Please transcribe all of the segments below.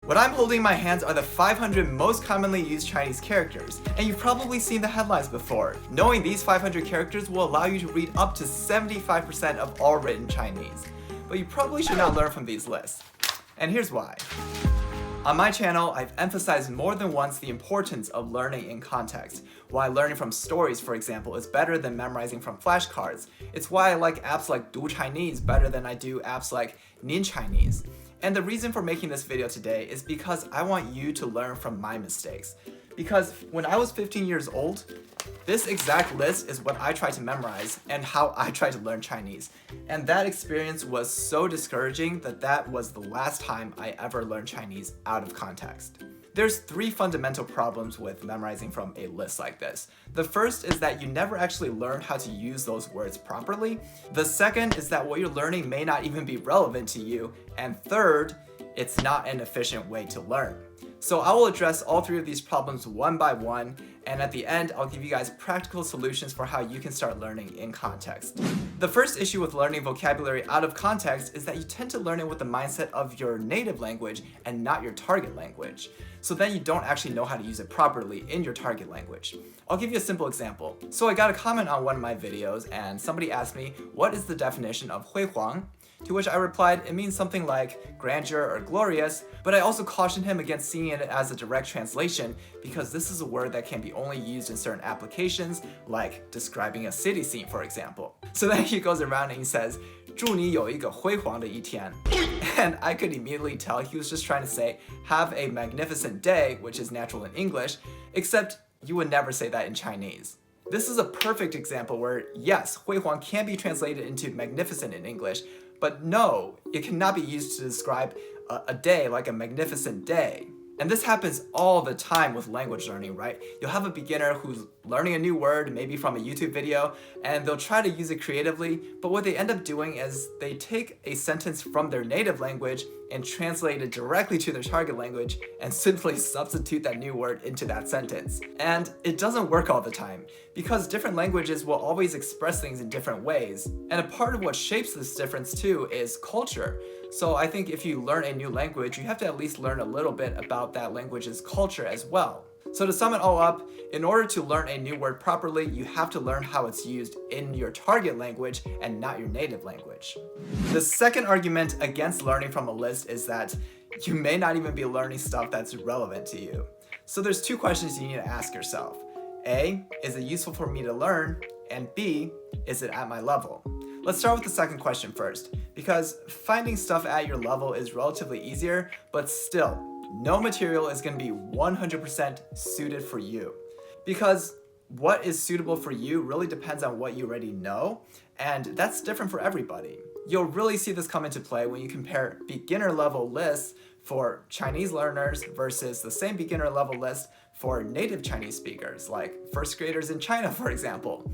What I'm holding in my hands are the 500 most commonly used Chinese characters, and you've probably seen the headlines before. Knowing these 500 characters will allow you to read up to 75% of all written Chinese. But you probably should not learn from these lists. And here's why. On my channel, I've emphasized more than once the importance of learning in context. Why learning from stories, for example, is better than memorizing from flashcards. It's why I like apps like Du Chinese better than I do apps like Nin Chinese. And the reason for making this video today is because I want you to learn from my mistakes. Because when I was 15 years old, this exact list is what I tried to memorize and how I tried to learn Chinese. And that experience was so discouraging that that was the last time I ever learned Chinese out of context. There's three fundamental problems with memorizing from a list like this. The first is that you never actually learn how to use those words properly. The second is that what you're learning may not even be relevant to you. And third, it's not an efficient way to learn. So I will address all three of these problems one by one, and at the end, I'll give you guys practical solutions for how you can start learning in context. The first issue with learning vocabulary out of context is that you tend to learn it with the mindset of your native language and not your target language. So then you don't actually know how to use it properly in your target language. I'll give you a simple example. So I got a comment on one of my videos and somebody asked me, what is the definition of 辉煌? To which I replied, it means something like grandeur or glorious, but I also cautioned him against seeing it as a direct translation because this is a word that can be only used in certain applications, like describing a city scene, for example. So then he goes around and he says, 祝你有一个辉煌的一天. And I could immediately tell he was just trying to say, have a magnificent day, which is natural in English, except you would never say that in Chinese. This is a perfect example where, yes, 辉煌 can be translated into magnificent in English, but no, it cannot be used to describe a day like a magnificent day. And this happens all the time with language learning, right? You'll have a beginner who's learning a new word, maybe from a YouTube video, and they'll try to use it creatively, but what they end up doing is they take a sentence from their native language and translate it directly to their target language and simply substitute that new word into that sentence. And it doesn't work all the time because different languages will always express things in different ways. And a part of what shapes this difference too is culture. So I think if you learn a new language, you have to at least learn a little bit about that language's culture as well. So to sum it all up, in order to learn a new word properly, you have to learn how it's used in your target language and not your native language. The second argument against learning from a list is that you may not even be learning stuff that's relevant to you. So there's two questions you need to ask yourself. A, is it useful for me to learn? And B, is it at my level? Let's start with the second question first, because finding stuff at your level is relatively easier, but still, no material is going to be 100% suited for you. Because what is suitable for you really depends on what you already know, and that's different for everybody. You'll really see this come into play when you compare beginner level lists for Chinese learners versus the same beginner level list for native Chinese speakers, like first graders in China, for example.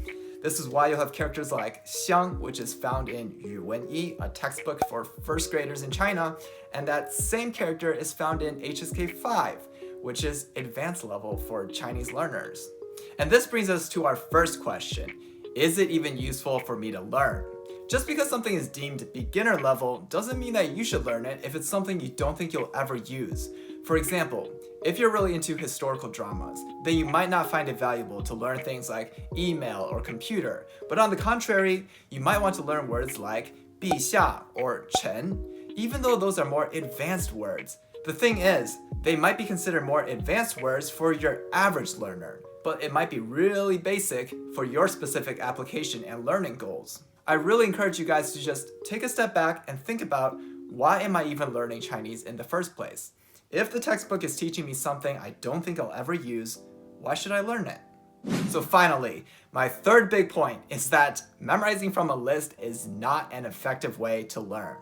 This is why you'll have characters like xiang, which is found in 语文一, a textbook for first graders in China, and that same character is found in HSK 5, which is advanced level for Chinese learners. And this brings us to our first question. Is it even useful for me to learn? Just because something is deemed beginner level doesn't mean that you should learn it if it's something you don't think you'll ever use. For example, if you're really into historical dramas, then you might not find it valuable to learn things like email or computer. But on the contrary, you might want to learn words like 陛下 or 臣, even though those are more advanced words. The thing is, they might be considered more advanced words for your average learner, but it might be really basic for your specific application and learning goals. I really encourage you guys to just take a step back and think about, why am I even learning Chinese in the first place? If the textbook is teaching me something I don't think I'll ever use, why should I learn it? So finally, my third big point is that memorizing from a list is not an effective way to learn.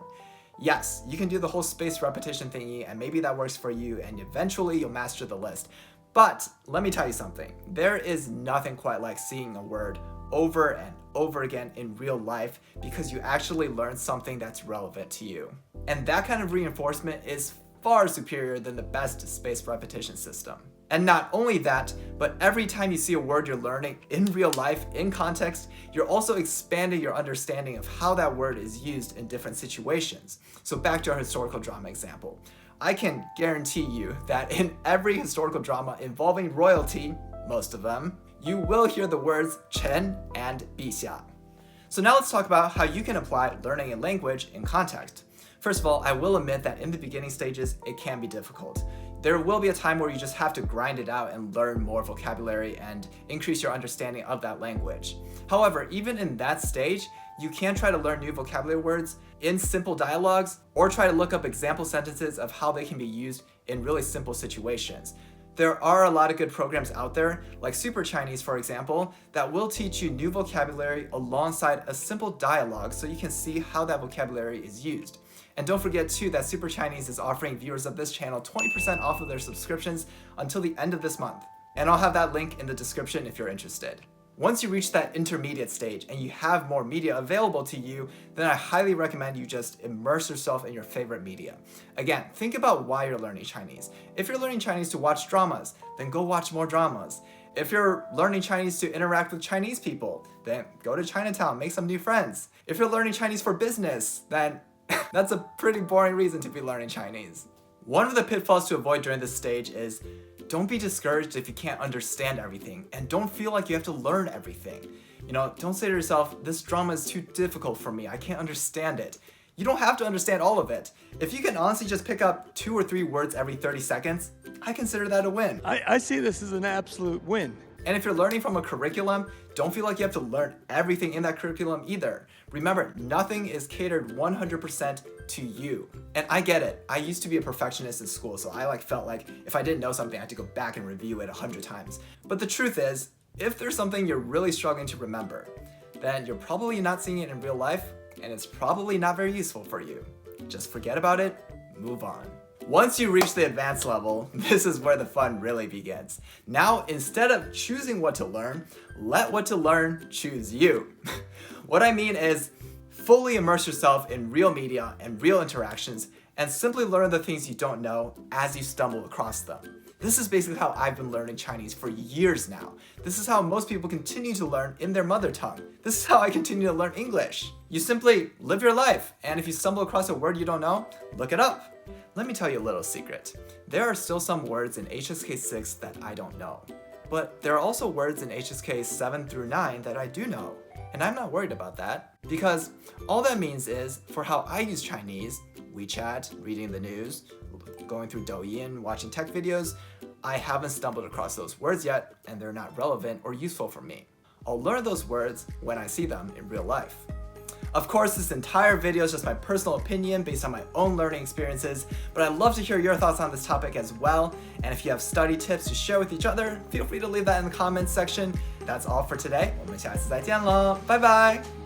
Yes, you can do the whole spaced repetition thingy and maybe that works for you and eventually you'll master the list. But let me tell you something, there is nothing quite like seeing a word over and over again in real life because you actually learn something that's relevant to you. And that kind of reinforcement is far superior than the best spaced repetition system. And not only that, but every time you see a word you're learning in real life, in context, you're also expanding your understanding of how that word is used in different situations. So back to our historical drama example. I can guarantee you that in every historical drama involving royalty, most of them, you will hear the words Chen and 陛下. So now let's talk about how you can apply learning a language in context. First of all, I will admit that in the beginning stages, it can be difficult. There will be a time where you just have to grind it out and learn more vocabulary and increase your understanding of that language. However, even in that stage, you can try to learn new vocabulary words in simple dialogues or try to look up example sentences of how they can be used in really simple situations. There are a lot of good programs out there, like Super Chinese for example, that will teach you new vocabulary alongside a simple dialogue so you can see how that vocabulary is used. And don't forget too that Super Chinese is offering viewers of this channel 20% off of their subscriptions until the end of this month. And I'll have that link in the description if you're interested. Once you reach that intermediate stage and you have more media available to you, then I highly recommend you just immerse yourself in your favorite media. Again, think about why you're learning Chinese. If you're learning Chinese to watch dramas, then go watch more dramas. If you're learning Chinese to interact with Chinese people, then go to Chinatown, make some new friends. If you're learning Chinese for business, then that's a pretty boring reason to be learning Chinese. One of the pitfalls to avoid during this stage is don't be discouraged if you can't understand everything, and don't feel like you have to learn everything. Don't say to yourself, this drama is too difficult for me, I can't understand it. You don't have to understand all of it. If you can honestly just pick up 2 or 3 words every 30 seconds, I consider that a win. I see this as an absolute win. And if you're learning from a curriculum, don't feel like you have to learn everything in that curriculum either. Remember, nothing is catered 100% to you. And I get it. I used to be a perfectionist in school, so I felt like if I didn't know something, I had to go back and review it 100 times. But the truth is, if there's something you're really struggling to remember, then you're probably not seeing it in real life, and it's probably not very useful for you. Just forget about it, move on. Once you reach the advanced level, this is where the fun really begins. Now, instead of choosing what to learn, let what to learn choose you. What I mean is, fully immerse yourself in real media and real interactions, and simply learn the things you don't know as you stumble across them. This is basically how I've been learning Chinese for years now. This is how most people continue to learn in their mother tongue. This is how I continue to learn English. You simply live your life, and if you stumble across a word you don't know, look it up. Let me tell you a little secret. There are still some words in HSK 6 that I don't know. But there are also words in HSK 7 through 9 that I do know. And I'm not worried about that, because all that means is, for how I use Chinese, WeChat, reading the news, going through Douyin, watching tech videos, I haven't stumbled across those words yet, and they're not relevant or useful for me. I'll learn those words when I see them in real life. Of course, this entire video is just my personal opinion based on my own learning experiences, but I'd love to hear your thoughts on this topic as well. And if you have study tips to share with each other, feel free to leave that in the comments section. That's all for today. 我们下次再见了，拜拜。